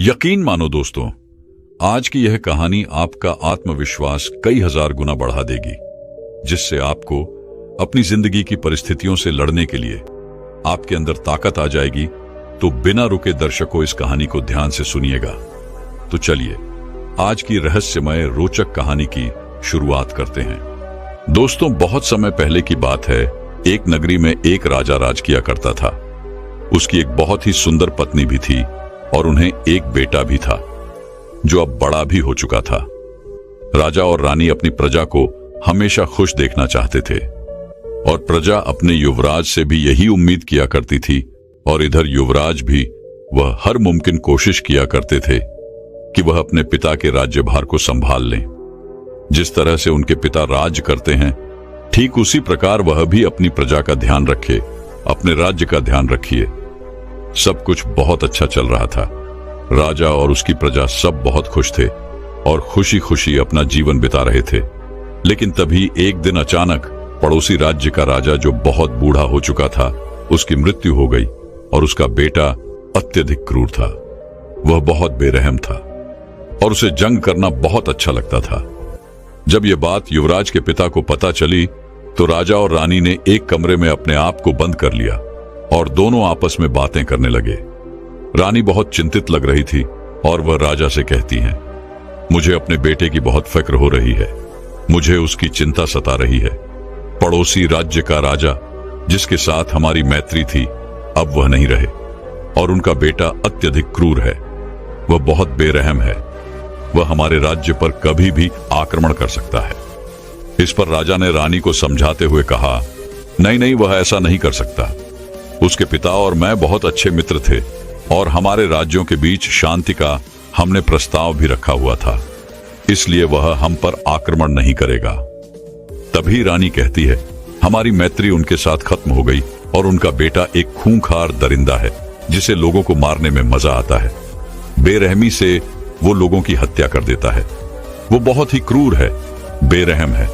यकीन मानो दोस्तों, आज की यह कहानी आपका आत्मविश्वास कई हजार गुना बढ़ा देगी, जिससे आपको अपनी जिंदगी की परिस्थितियों से लड़ने के लिए आपके अंदर ताकत आ जाएगी। तो बिना रुके दर्शकों, इस कहानी को ध्यान से सुनिएगा। तो चलिए आज की रहस्यमय रोचक कहानी की शुरुआत करते हैं। दोस्तों, बहुत समय पहले की बात है। एक नगरी में एक राजा राज किया करता था। उसकी एक बहुत ही सुंदर पत्नी भी थी और उन्हें एक बेटा भी था, जो अब बड़ा भी हो चुका था। राजा और रानी अपनी प्रजा को हमेशा खुश देखना चाहते थे और प्रजा अपने युवराज से भी यही उम्मीद किया करती थी। और इधर युवराज भी वह हर मुमकिन कोशिश किया करते थे कि वह अपने पिता के राज्यभार को संभाल लें। जिस तरह से उनके पिता राज करते हैं, ठीक उसी प्रकार वह भी अपनी प्रजा का ध्यान रखे, अपने राज्य का ध्यान रखिए। सब कुछ बहुत अच्छा चल रहा था। राजा और उसकी प्रजा सब बहुत खुश थे और खुशी खुशी अपना जीवन बिता रहे थे। लेकिन तभी एक दिन अचानक पड़ोसी राज्य का राजा, जो बहुत बूढ़ा हो चुका था, उसकी मृत्यु हो गई और उसका बेटा अत्यधिक क्रूर था। वह बहुत बेरहम था और उसे जंग करना बहुत अच्छा लगता था। जब यह बात युवराज के पिता को पता चली तो राजा और रानी ने एक कमरे में अपने आप को बंद कर लिया और दोनों आपस में बातें करने लगे। रानी बहुत चिंतित लग रही थी और वह राजा से कहती हैं, मुझे अपने बेटे की बहुत फिक्र हो रही है। मुझे उसकी चिंता सता रही है। पड़ोसी राज्य का राजा, जिसके साथ हमारी मैत्री थी, अब वह नहीं रहे और उनका बेटा अत्यधिक क्रूर है। वह बहुत बेरहम है। वह हमारे राज्य पर कभी भी आक्रमण कर सकता है। इस पर राजा ने रानी को समझाते हुए कहा, नहीं, वह ऐसा नहीं कर सकता। उसके पिता और मैं बहुत अच्छे मित्र थे और हमारे राज्यों के बीच शांति का हमने प्रस्ताव भी रखा हुआ था, इसलिए वह हम पर आक्रमण नहीं करेगा। तभी रानी कहती है, हमारी मैत्री उनके साथ खत्म हो गई और उनका बेटा एक खूंखार दरिंदा है, जिसे लोगों को मारने में मजा आता है। बेरहमी से वो लोगों की हत्या कर देता है। वो बहुत ही क्रूर है, बेरहम है।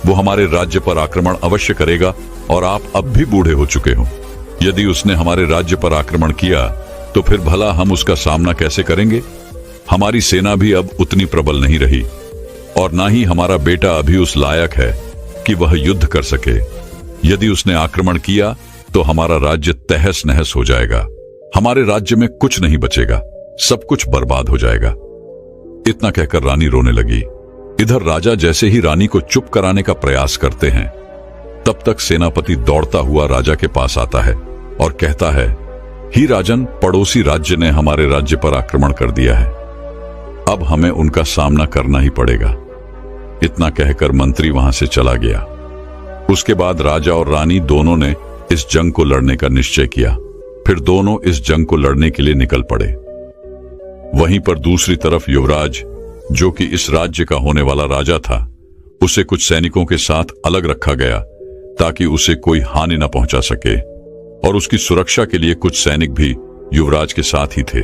वो हमारे राज्य पर आक्रमण अवश्य करेगा और आप अब भी बूढ़े हो चुके हो। यदि उसने हमारे राज्य पर आक्रमण किया तो फिर भला हम उसका सामना कैसे करेंगे? हमारी सेना भी अब उतनी प्रबल नहीं रही और ना ही हमारा बेटा अभी उस लायक है कि वह युद्ध कर सके। यदि उसने आक्रमण किया तो हमारा राज्य तहस नहस हो जाएगा। हमारे राज्य में कुछ नहीं बचेगा, सब कुछ बर्बाद हो जाएगा। इतना कहकर रानी रोने लगी। इधर राजा जैसे ही रानी को चुप कराने का प्रयास करते हैं, तब तक सेनापति दौड़ता हुआ राजा के पास आता है और कहता है, ही राजन, पड़ोसी राज्य ने हमारे राज्य पर आक्रमण कर दिया है। अब हमें उनका सामना करना ही पड़ेगा। इतना कहकर मंत्री वहां से चला गया। उसके बाद राजा और रानी दोनों ने इस जंग को लड़ने का निश्चय किया। फिर दोनों इस जंग को लड़ने के लिए निकल पड़े। वहीं पर दूसरी तरफ युवराज, जो कि इस राज्य का होने वाला राजा था, उसे कुछ सैनिकों के साथ अलग रखा गया ताकि उसे कोई हानि न पहुंचा सके और उसकी सुरक्षा के लिए कुछ सैनिक भी युवराज के साथ ही थे।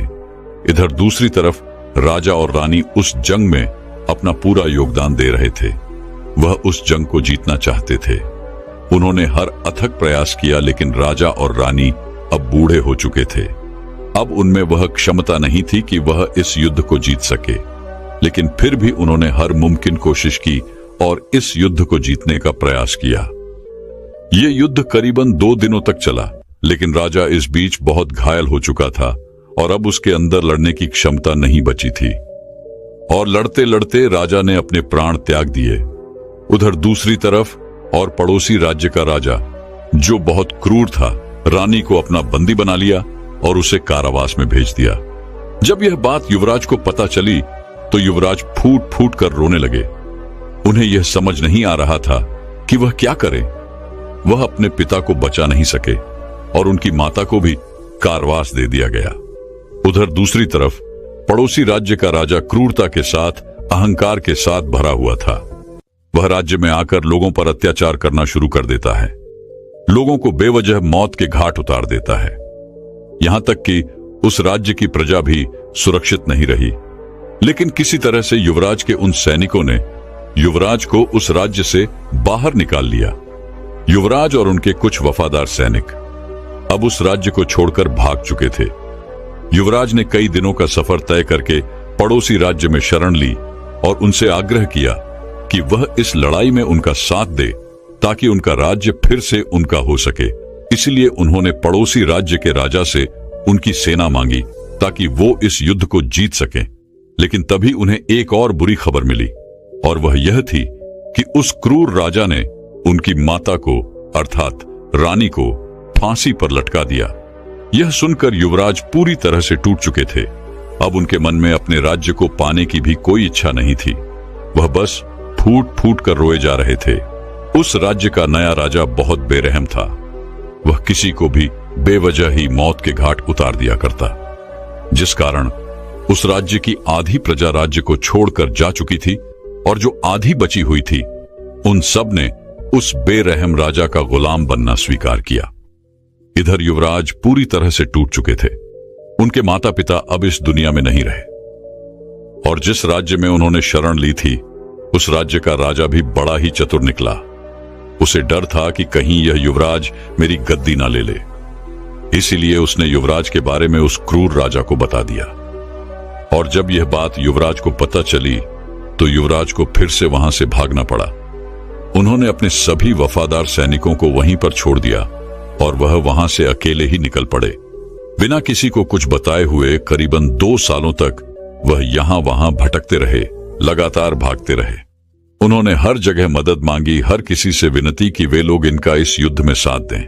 इधर दूसरी तरफ राजा और रानी उस जंग में अपना पूरा योगदान दे रहे थे। वह उस जंग को जीतना चाहते थे। उन्होंने हर अथक प्रयास किया, लेकिन राजा और रानी अब बूढ़े हो चुके थे। अब उनमें वह क्षमता नहीं थी कि वह इस युद्ध को जीत सके, लेकिन फिर भी उन्होंने हर मुमकिन कोशिश की और इस युद्ध को जीतने का प्रयास किया। यह युद्ध करीबन 2 दिनों तक चला, लेकिन राजा इस बीच बहुत घायल हो चुका था और अब उसके अंदर लड़ने की क्षमता नहीं बची थी और लड़ते लड़ते राजा ने अपने प्राण त्याग दिए। उधर दूसरी तरफ और पड़ोसी राज्य का राजा, जो बहुत क्रूर था, रानी को अपना बंदी बना लिया और उसे कारावास में भेज दिया। जब यह बात युवराज को पता चली तो युवराज फूट फूट कर रोने लगे। उन्हें यह समझ नहीं आ रहा था कि वह क्या करे। वह अपने पिता को बचा नहीं सके और उनकी माता को भी कारावास दे दिया गया। उधर दूसरी तरफ पड़ोसी राज्य का राजा क्रूरता के साथ, अहंकार के साथ भरा हुआ था। वह राज्य में आकर लोगों पर अत्याचार करना शुरू कर देता है। लोगों को बेवजह मौत के घाट उतार देता है। यहां तक कि उस राज्य की प्रजा भी सुरक्षित नहीं रही। लेकिन किसी तरह से युवराज के उन सैनिकों ने युवराज को उस राज्य से बाहर निकाल लिया। युवराज और उनके कुछ वफादार सैनिक अब उस राज्य को छोड़कर भाग चुके थे। युवराज ने कई दिनों का सफर तय करके पड़ोसी राज्य में शरण ली और उनसे आग्रह किया कि वह इस लड़ाई में उनका साथ दे ताकि उनका राज्य फिर से उनका हो सके। इसलिए उन्होंने पड़ोसी राज्य के राजा से उनकी सेना मांगी ताकि वो इस युद्ध को जीत सकें। लेकिन तभी उन्हें एक और बुरी खबर मिली, और वह यह थी कि उस क्रूर राजा ने उनकी माता को अर्थात रानी को फांसी पर लटका दिया। यह सुनकर युवराज पूरी तरह से टूट चुके थे। अब उनके मन में अपने राज्य को पाने की भी कोई इच्छा नहीं थी। वह बस फूट फूट कर रोए जा रहे थे। उस राज्य का नया राजा बहुत बेरहम था। वह किसी को भी बेवजह ही मौत के घाट उतार दिया करता, जिस कारण उस राज्य की आधी प्रजा राज्य को छोड़कर जा चुकी थी, और जो आधी बची हुई थी उन सब ने उस बेरहम राजा का गुलाम बनना स्वीकार किया। इधर युवराज पूरी तरह से टूट चुके थे। उनके माता पिता अब इस दुनिया में नहीं रहे, और जिस राज्य में उन्होंने शरण ली थी उस राज्य का राजा भी बड़ा ही चतुर निकला। उसे डर था कि कहीं यह युवराज मेरी गद्दी ना ले ले, इसीलिए उसने युवराज के बारे में उस क्रूर राजा को बता दिया। और जब यह बात युवराज को पता चली तो युवराज को फिर से वहां से भागना पड़ा। उन्होंने अपने सभी वफादार सैनिकों को वहीं पर छोड़ दिया और वह वहां से अकेले ही निकल पड़े। बिना किसी को कुछ बताए हुए करीबन 2 सालों तक वह यहां वहां भटकते रहे, लगातार भागते रहे। उन्होंने हर जगह मदद मांगी, हर किसी से विनती की वे लोग इनका इस युद्ध में साथ दें,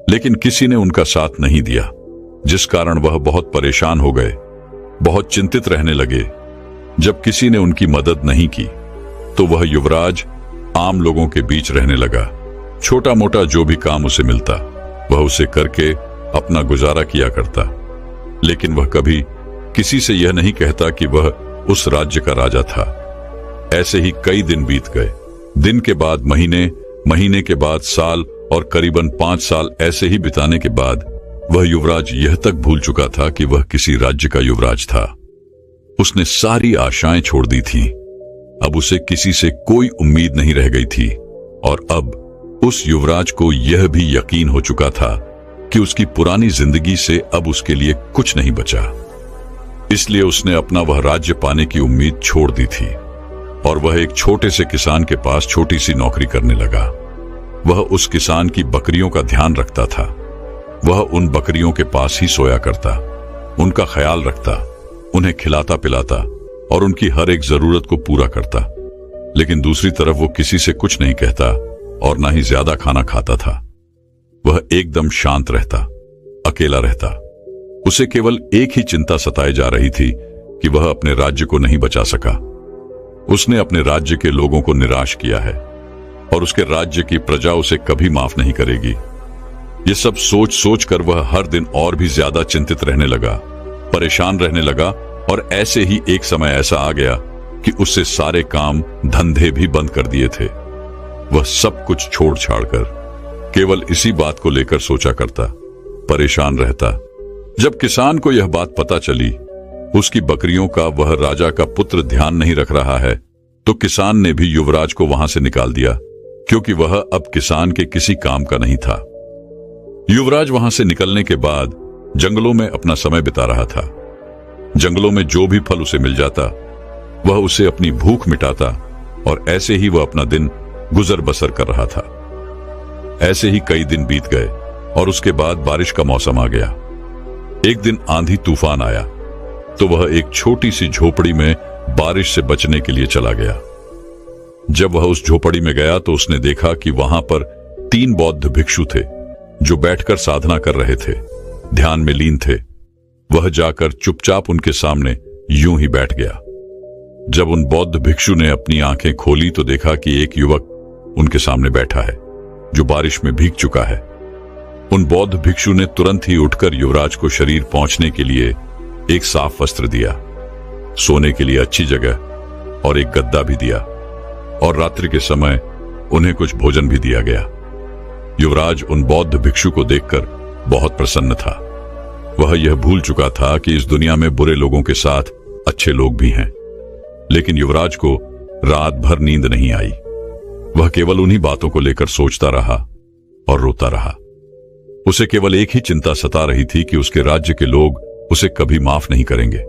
लेकिन किसी ने उनका साथ नहीं दिया, जिस कारण वह बहुत परेशान हो गए, बहुत चिंतित रहने लगे। जब किसी ने उनकी मदद नहीं की तो वह युवराज आम लोगों के बीच रहने लगा। छोटा मोटा जो भी काम उसे मिलता वह उसे करके अपना गुजारा किया करता, लेकिन वह कभी किसी से यह नहीं कहता कि वह उस राज्य का राजा था। ऐसे ही कई दिन बीत गए। दिन के बाद महीने, महीने के बाद साल, और करीबन 5 साल ऐसे ही बिताने के बाद वह युवराज यह तक भूल चुका था कि वह किसी राज्य का युवराज था। उसने सारी आशाएं छोड़ दी थी। अब उसे किसी से कोई उम्मीद नहीं रह गई थी, और अब उस युवराज को यह भी यकीन हो चुका था कि उसकी पुरानी जिंदगी से अब उसके लिए कुछ नहीं बचा। इसलिए उसने अपना वह राज्य पाने की उम्मीद छोड़ दी थी, और वह एक छोटे से किसान के पास छोटी सी नौकरी करने लगा। वह उस किसान की बकरियों का ध्यान रखता था। वह उन बकरियों के पास ही सोया करता, उनका ख्याल रखता, उन्हें खिलाता पिलाता और उनकी हर एक जरूरत को पूरा करता। लेकिन दूसरी तरफ वो किसी से कुछ नहीं कहता और ना ही ज्यादा खाना खाता था। वह एकदम शांत रहता, अकेला रहता। उसे केवल एक ही चिंता सताए जा रही थी कि वह अपने राज्य को नहीं बचा सका। उसने अपने राज्य के लोगों को निराश किया है, और उसके राज्य की प्रजा उसे कभी माफ नहीं करेगी। ये सब सोच सोच कर वह हर दिन और भी ज्यादा चिंतित रहने लगा, परेशान रहने लगा, और ऐसे ही एक समय ऐसा आ गया कि उससे सारे काम धंधे भी बंद कर दिए थे। वह सब कुछ छोड़ छाड़ कर केवल इसी बात को लेकर सोचा करता, परेशान रहता। जब किसान को यह बात पता चली उसकी बकरियों का वह राजा का पुत्र ध्यान नहीं रख रहा है, तो किसान ने भी युवराज को वहां से निकाल दिया, क्योंकि वह अब किसान के किसी काम का नहीं था। युवराज वहां से निकलने के बाद जंगलों में अपना समय बिता रहा था। जंगलों में जो भी फल उसे मिल जाता वह उसे अपनी भूख मिटाता, और ऐसे ही वह अपना दिन गुजर बसर कर रहा था। ऐसे ही कई दिन बीत गए, और उसके बाद बारिश का मौसम आ गया। एक दिन आंधी तूफान आया तो वह एक छोटी सी झोपड़ी में बारिश से बचने के लिए चला गया। जब वह उस झोपड़ी में गया तो उसने देखा कि वहां पर 3 बौद्ध भिक्षु थे जो बैठकर साधना कर रहे थे, ध्यान में लीन थे। वह जाकर चुपचाप उनके सामने यूं ही बैठ गया। जब उन बौद्ध भिक्षु ने अपनी आंखें खोली तो देखा कि एक युवक उनके सामने बैठा है जो बारिश में भीग चुका है। उन बौद्ध भिक्षु ने तुरंत ही उठकर युवराज को शरीर पहुंचने के लिए एक साफ वस्त्र दिया, सोने के लिए अच्छी जगह और एक गद्दा भी दिया, और रात्रि के समय उन्हें कुछ भोजन भी दिया गया। युवराज उन बौद्ध भिक्षु को देखकर बहुत प्रसन्न था। वह यह भूल चुका था कि इस दुनिया में बुरे लोगों के साथ अच्छे लोग भी हैं। लेकिन युवराज को रात भर नींद नहीं आई। वह केवल उन्हीं बातों को लेकर सोचता रहा और रोता रहा। उसे केवल एक ही चिंता सता रही थी कि उसके राज्य के लोग उसे कभी माफ नहीं करेंगे।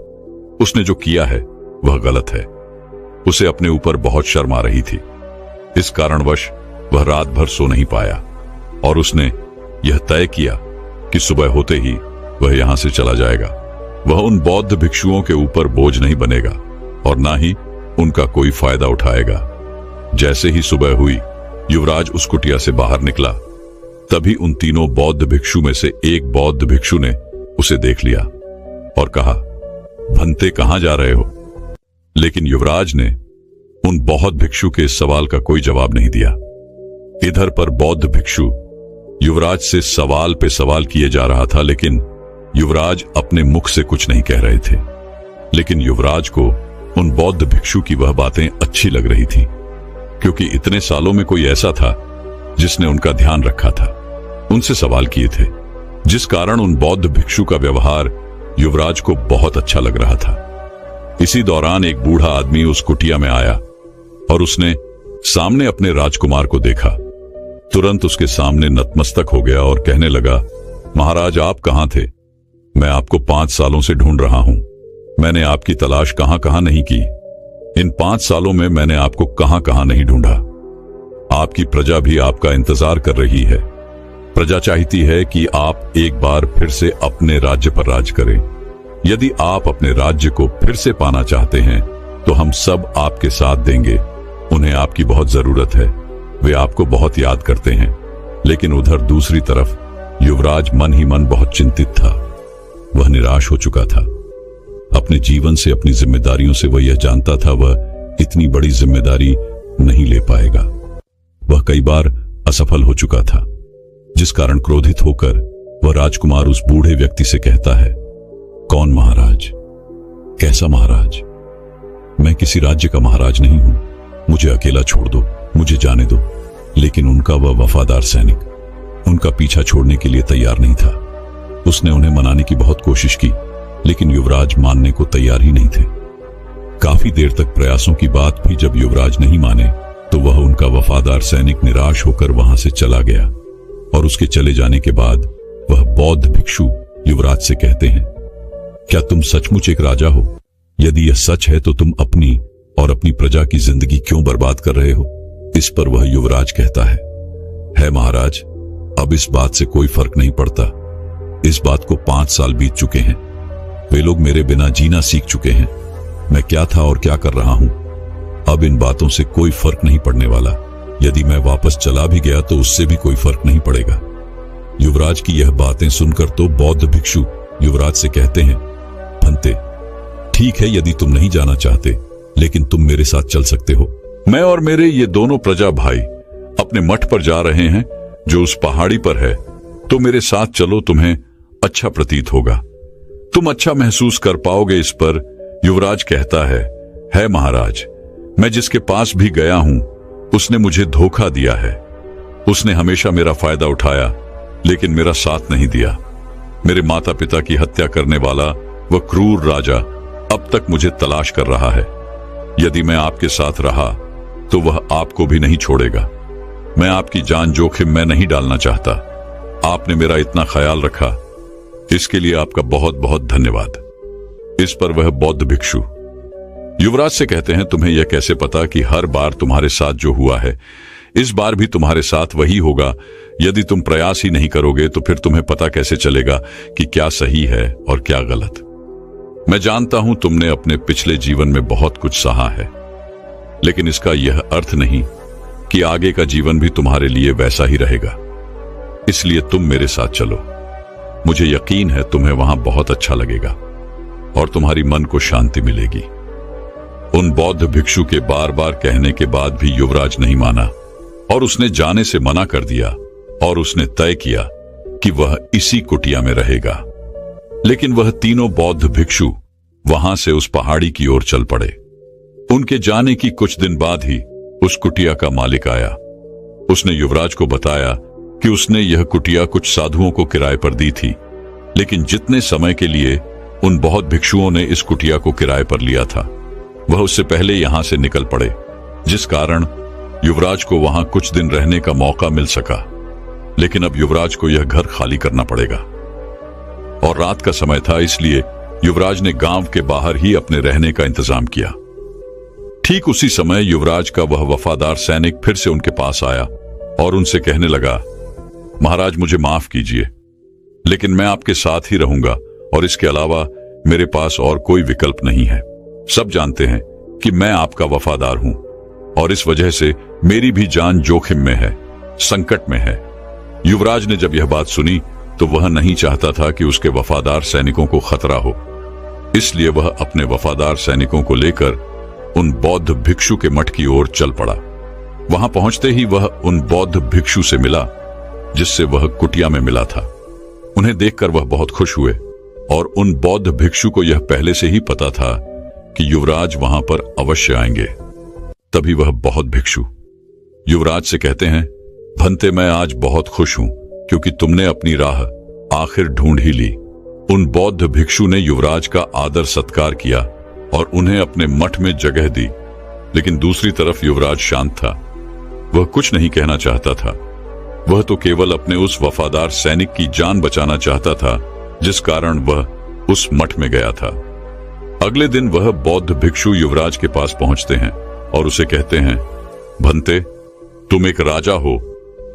उसने जो किया है वह गलत है। उसे अपने ऊपर बहुत शर्म आ रही थी। इस कारणवश वह रात भर सो नहीं पाया और उसने यह तय किया कि सुबह होते ही वह यहां से चला जाएगा। वह उन बौद्ध भिक्षुओं के ऊपर बोझ नहीं बनेगा और ना ही उनका कोई फायदा उठाएगा। जैसे ही सुबह हुई, युवराज उस कुटिया से बाहर निकला। तभी उन तीनों बौद्ध भिक्षु में से एक बौद्ध भिक्षु ने उसे देख लिया और कहा, भंते कहां जा रहे हो? लेकिन युवराज ने उन बौद्ध भिक्षु के इस सवाल का कोई जवाब नहीं दिया। इधर पर बौद्ध भिक्षु युवराज से सवाल पे सवाल किए जा रहा था, लेकिन युवराज अपने मुख से कुछ नहीं कह रहे थे। लेकिन युवराज को उन बौद्ध भिक्षु की वह बातें अच्छी लग रही थी, क्योंकि इतने सालों में कोई ऐसा था जिसने उनका ध्यान रखा था, उनसे सवाल किए थे, जिस कारण उन बौद्ध भिक्षु का व्यवहार युवराज को बहुत अच्छा लग रहा था। इसी दौरान एक बूढ़ा आदमी उस कुटिया में आया और उसने सामने अपने राजकुमार को देखा। तुरंत उसके सामने नतमस्तक हो गया और कहने लगा, महाराज आप कहां थे? मैं आपको 5 सालों से ढूंढ रहा हूं। मैंने आपकी तलाश कहां कहां नहीं की। इन 5 सालों में मैंने आपको कहां कहां नहीं ढूंढा। आपकी प्रजा भी आपका इंतजार कर रही है। प्रजा चाहती है कि आप एक बार फिर से अपने राज्य पर राज करें। यदि आप अपने राज्य को फिर से पाना चाहते हैं तो हम सब आपके साथ देंगे। उन्हें आपकी बहुत जरूरत है। वे आपको बहुत याद करते हैं। लेकिन उधर दूसरी तरफ युवराज मन ही मन बहुत चिंतित था। वह निराश हो चुका था। अपने जीवन से, अपनी जिम्मेदारियों से वह यह जानता था वह इतनी बड़ी जिम्मेदारी नहीं ले पाएगा। वह कई बार असफल हो चुका था, जिस कारण क्रोधित होकर वह राजकुमार उस बूढ़े व्यक्ति से कहता है, कौन महाराज? कैसा महाराज? मैं किसी राज्य का महाराज नहीं हूं। मुझे अकेला छोड़ दो, मुझे जाने दो। लेकिन उनका वह वफादार सैनिक उनका पीछा छोड़ने के लिए तैयार नहीं था। उसने उन्हें मनाने की बहुत कोशिश की, लेकिन युवराज मानने को तैयार ही नहीं थे। काफी देर तक प्रयासों की बात भी जब युवराज नहीं माने तो वह उनका वफादार सैनिक निराश होकर वहां से चला गया। और उसके चले जाने के बाद वह बौद्ध भिक्षु युवराज से कहते हैं, क्या तुम सचमुच एक राजा हो? यदि यह सच है तो तुम अपनी और अपनी प्रजा की जिंदगी क्यों बर्बाद कर रहे हो? इस पर वह युवराज कहता है महाराज, अब इस बात से कोई फर्क नहीं पड़ता। इस बात को 5 साल बीत चुके हैं। वे लोग मेरे बिना जीना सीख चुके हैं। मैं क्या था और क्या कर रहा हूं, अब इन बातों से कोई फर्क नहीं पड़ने वाला। यदि मैं वापस चला भी गया तो उससे भी कोई फर्क नहीं पड़ेगा। युवराज की यह बातें सुनकर तो बौद्ध भिक्षु युवराज से कहते हैं, भंते ठीक है, यदि तुम नहीं जाना चाहते, लेकिन तुम मेरे साथ चल सकते हो। मैं और मेरे ये दोनों प्रजा भाई अपने मठ पर जा रहे हैं जो उस पहाड़ी पर है, तो मेरे साथ चलो, तुम्हें अच्छा प्रतीत होगा। तुम अच्छा महसूस कर पाओगे। इस पर युवराज कहता है महाराज, मैं जिसके पास भी गया हूं उसने मुझे धोखा दिया है। उसने हमेशा मेरा फायदा उठाया, लेकिन मेरा साथ नहीं दिया। मेरे माता पिता की हत्या करने वाला वह क्रूर राजा अब तक मुझे तलाश कर रहा है। यदि मैं आपके साथ रहा तो वह आपको भी नहीं छोड़ेगा। मैं आपकी जान जोखिम में नहीं डालना चाहता। आपने मेरा इतना ख्याल रखा, इसके लिए आपका बहुत बहुत धन्यवाद। इस पर वह बौद्ध भिक्षु युवराज से कहते हैं, तुम्हें यह कैसे पता कि हर बार तुम्हारे साथ जो हुआ है इस बार भी तुम्हारे साथ वही होगा? यदि तुम प्रयास ही नहीं करोगे तो फिर तुम्हें पता कैसे चलेगा कि क्या सही है और क्या गलत? मैं जानता हूं तुमने अपने पिछले जीवन में बहुत कुछ सहा है, लेकिन इसका यह अर्थ नहीं कि आगे का जीवन भी तुम्हारे लिए वैसा ही रहेगा। इसलिए तुम मेरे साथ चलो। मुझे यकीन है तुम्हें वहां बहुत अच्छा लगेगा और तुम्हारी मन को शांति मिलेगी। उन बौद्ध भिक्षु के बार बार कहने के बाद भी युवराज नहीं माना और उसने जाने से मना कर दिया और उसने तय किया कि वह इसी कुटिया में रहेगा। लेकिन वह तीनों बौद्ध भिक्षु वहां से उस पहाड़ी की ओर चल पड़े। उनके जाने की कुछ दिन बाद ही उस कुटिया का मालिक आया। उसने युवराज को बताया कि उसने यह कुटिया कुछ साधुओं को किराए पर दी थी, लेकिन जितने समय के लिए उन बौद्ध भिक्षुओं ने इस कुटिया को किराए पर लिया था वह उससे पहले यहां से निकल पड़े, जिस कारण युवराज को वहां कुछ दिन रहने का मौका मिल सका। लेकिन अब युवराज को यह घर खाली करना पड़ेगा। और रात का समय था, इसलिए युवराज ने गांव के बाहर ही अपने रहने का इंतजाम किया। ठीक उसी समय युवराज का वह वफादार सैनिक फिर से उनके पास आया और उनसे कहने लगा, महाराज मुझे माफ कीजिए, लेकिन मैं आपके साथ ही रहूंगा और इसके अलावा मेरे पास और कोई विकल्प नहीं है। सब जानते हैं कि मैं आपका वफादार हूं और इस वजह से मेरी भी जान जोखिम में है, संकट में है। युवराज ने जब यह बात सुनी तो वह नहीं चाहता था कि उसके वफादार सैनिकों को खतरा हो, इसलिए वह अपने वफादार सैनिकों को लेकर उन बौद्ध भिक्षु के मठ की ओर चल पड़ा। वहां पहुंचते ही वह उन बौद्ध भिक्षु से मिला जिससे वह कुटिया में मिला था। उन्हें देखकर वह बहुत खुश हुए और उन बौद्ध भिक्षु को यह पहले से ही पता था कि युवराज वहां पर अवश्य आएंगे। तभी वह बौद्ध भिक्षु युवराज से कहते हैं, भंते मैं आज बहुत खुश हूं क्योंकि तुमने अपनी राह आखिर ढूंढ ही ली। उन बौद्ध भिक्षु ने युवराज का आदर सत्कार किया और उन्हें अपने मठ में जगह दी, लेकिन दूसरी तरफ युवराज शांत था। वह कुछ नहीं कहना चाहता था, वह तो केवल अपने उस वफादार सैनिक की जान बचाना चाहता था जिस कारण वह उस मठ में गया था। अगले दिन वह बौद्ध भिक्षु युवराज के पास पहुंचते हैं और उसे कहते हैं, भंते तुम एक राजा हो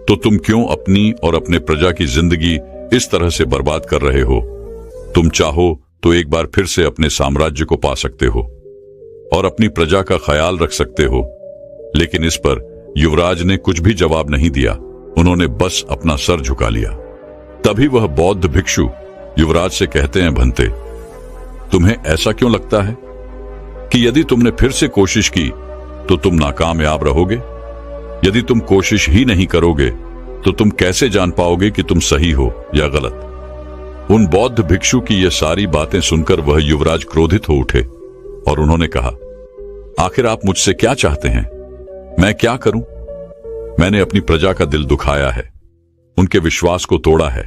तो तुम क्यों अपनी और अपने प्रजा की जिंदगी इस तरह से बर्बाद कर रहे हो? तुम चाहो तो एक बार फिर से अपने साम्राज्य को पा सकते हो और अपनी प्रजा का ख्याल रख सकते हो। लेकिन इस पर युवराज ने कुछ भी जवाब नहीं दिया, उन्होंने बस अपना सर झुका लिया। तभी वह बौद्ध भिक्षु युवराज से कहते हैं, भंते तुम्हें ऐसा क्यों लगता है कि यदि तुमने फिर से कोशिश की तो तुम नाकामयाब रहोगे? यदि तुम कोशिश ही नहीं करोगे तो तुम कैसे जान पाओगे कि तुम सही हो या गलत? उन बौद्ध भिक्षु की यह सारी बातें सुनकर वह युवराज क्रोधित हो उठे और उन्होंने कहा, आखिर आप मुझसे क्या चाहते हैं? मैं क्या करूं? मैंने अपनी प्रजा का दिल दुखाया है, उनके विश्वास को तोड़ा है।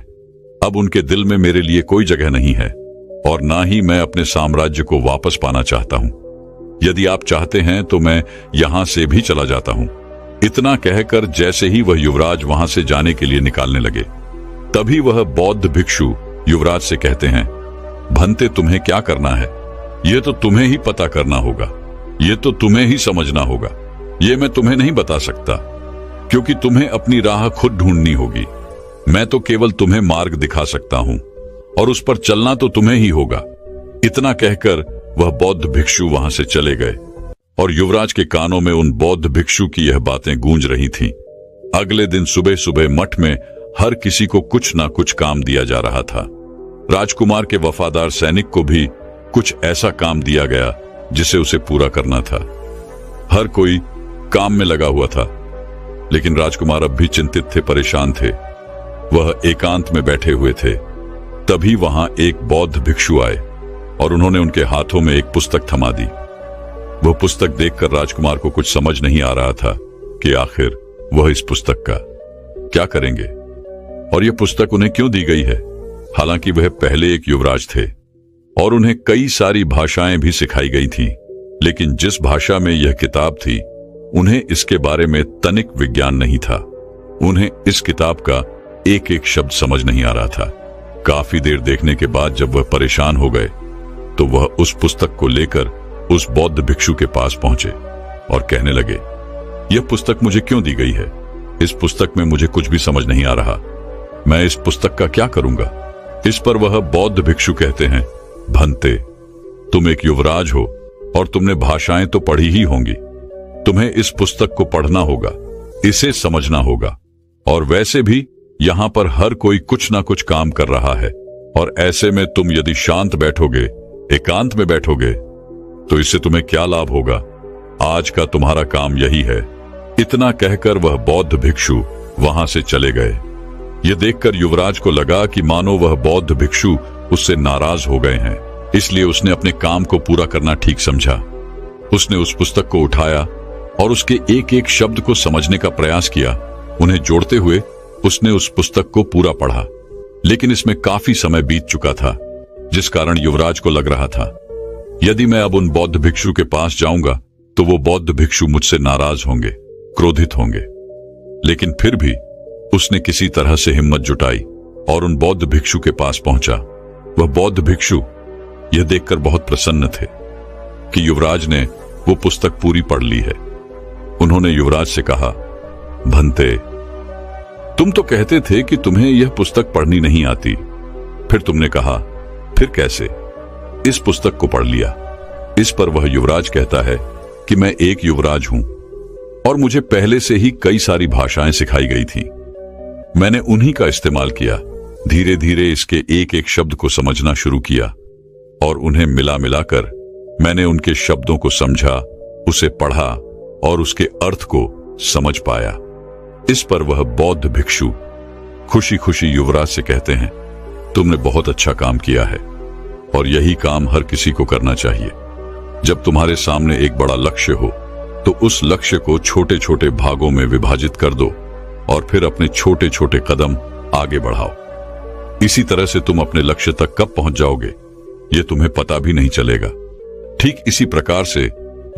अब उनके दिल में मेरे लिए कोई जगह नहीं है और ना ही मैं अपने साम्राज्य को वापस पाना चाहता हूं। यदि आप चाहते हैं तो मैं यहां से भी चला जाता हूं। इतना कहकर जैसे ही वह युवराज वहां से जाने के लिए निकालने लगे, तभी वह बौद्ध भिक्षु युवराज से कहते हैं, भंते तुम्हें क्या करना है यह तो तुम्हें ही पता करना होगा, यह तो तुम्हें ही समझना होगा। यह मैं तुम्हें नहीं बता सकता क्योंकि तुम्हें अपनी राह खुद ढूंढनी होगी। मैं तो केवल तुम्हें मार्ग दिखा सकता हूं और उस पर चलना तो तुम्हें ही होगा। इतना कहकर वह बौद्ध भिक्षु वहां से चले गए और युवराज के कानों में उन बौद्ध भिक्षु की यह बातें गूंज रही थीं। अगले दिन सुबह सुबह मठ में हर किसी को कुछ ना कुछ काम दिया जा रहा था। राजकुमार के वफादार सैनिक को भी कुछ ऐसा काम दिया गया जिसे उसे पूरा करना था। हर कोई काम में लगा हुआ था, लेकिन राजकुमार अब भी चिंतित थे, परेशान थे। वह एकांत में बैठे हुए थे। तभी वहां एक बौद्ध भिक्षु आए और उन्होंने उनके हाथों में एक पुस्तक थमा दी। वह पुस्तक देखकर राजकुमार को कुछ समझ नहीं आ रहा था कि आखिर वह इस पुस्तक का क्या करेंगे और यह पुस्तक उन्हें क्यों दी गई है। हालांकि वह पहले एक युवराज थे और उन्हें कई सारी भाषाएं भी सिखाई गई थीं, लेकिन जिस भाषा में यह किताब थी उन्हें इसके बारे में तनिक विज्ञान नहीं था। उन्हें इस किताब का एक एक शब्द समझ नहीं आ रहा था। काफी देर देखने के बाद जब वह परेशान हो गए तो वह उस पुस्तक को लेकर उस बौद्ध भिक्षु के पास पहुंचे और कहने लगे, यह पुस्तक मुझे क्यों दी गई है? इस पुस्तक में मुझे कुछ भी समझ नहीं आ रहा। मैं इस पुस्तक का क्या करूंगा? इस पर वह बौद्ध भिक्षु कहते हैं, भंते तुम एक युवराज हो और तुमने भाषाएं तो पढ़ी ही होंगी। तुम्हें इस पुस्तक को पढ़ना होगा, इसे समझना होगा। और वैसे भी यहां पर हर कोई कुछ ना कुछ काम कर रहा है और ऐसे में तुम यदि शांत बैठोगे, एकांत में बैठोगे, तो इससे तुम्हें क्या लाभ होगा? आज का तुम्हारा काम यही है। इतना कहकर वह बौद्ध भिक्षु वहां से चले गए। यह देखकर युवराज को लगा कि मानो वह बौद्ध भिक्षु उससे नाराज हो गए हैं, इसलिए उसने अपने काम को पूरा करना ठीक समझा। उसने उस पुस्तक को उठाया और उसके एक एक शब्द को समझने का प्रयास किया। उन्हें जोड़ते हुए उसने उस पुस्तक को पूरा पढ़ा, लेकिन इसमें काफी समय बीत चुका था, जिस कारण युवराज को लग रहा था, यदि मैं अब उन बौद्ध भिक्षु के पास जाऊंगा तो वो बौद्ध भिक्षु मुझसे नाराज होंगे, क्रोधित होंगे। लेकिन फिर भी उसने किसी तरह से हिम्मत जुटाई और उन बौद्ध भिक्षु के पास पहुंचा। वह बौद्ध भिक्षु यह देखकर बहुत प्रसन्न थे कि युवराज ने वो पुस्तक पूरी पढ़ ली है। उन्होंने युवराज से कहा, भंते, तुम तो कहते थे कि तुम्हें यह पुस्तक पढ़नी नहीं आती, फिर तुमने कहा फिर कैसे इस पुस्तक को पढ़ लिया। इस पर वह युवराज कहता है कि मैं एक युवराज हूं और मुझे पहले से ही कई सारी भाषाएं सिखाई गई थी। मैंने उन्हीं का इस्तेमाल किया। धीरे धीरे इसके एक एक शब्द को समझना शुरू किया और उन्हें मिला मिलाकर मैंने उनके शब्दों को समझा, उसे पढ़ा और उसके अर्थ को समझ पाया। इस पर वह बौद्ध भिक्षु खुशी खुशी युवराज से कहते हैं, तुमने बहुत अच्छा काम किया है और यही काम हर किसी को करना चाहिए। जब तुम्हारे सामने एक बड़ा लक्ष्य हो तो उस लक्ष्य को छोटे छोटे भागों में विभाजित कर दो और फिर अपने छोटे छोटे कदम आगे बढ़ाओ। इसी तरह से तुम अपने लक्ष्य तक कब पहुंच जाओगे यह तुम्हें पता भी नहीं चलेगा। ठीक इसी प्रकार से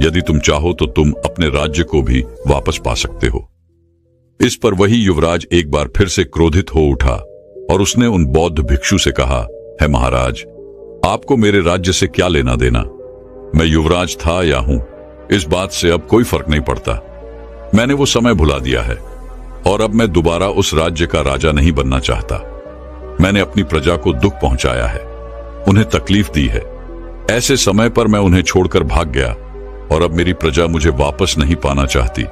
यदि तुम चाहो तो तुम अपने राज्य को भी वापस पा सकते हो। इस पर वही युवराज एक बार फिर से क्रोधित हो उठा और उसने उन बौद्ध भिक्षु से कहा, है महाराज, आपको मेरे राज्य से क्या लेना देना? मैं युवराज था या हूं, इस बात से अब कोई फर्क नहीं पड़ता। मैंने वो समय भुला दिया है और अब मैं दोबारा उस राज्य का राजा नहीं बनना चाहता। मैंने अपनी प्रजा को दुख पहुंचाया है, उन्हें तकलीफ दी है। ऐसे समय पर मैं उन्हें छोड़कर भाग गया और अब मेरी प्रजा मुझे वापस नहीं पाना चाहती।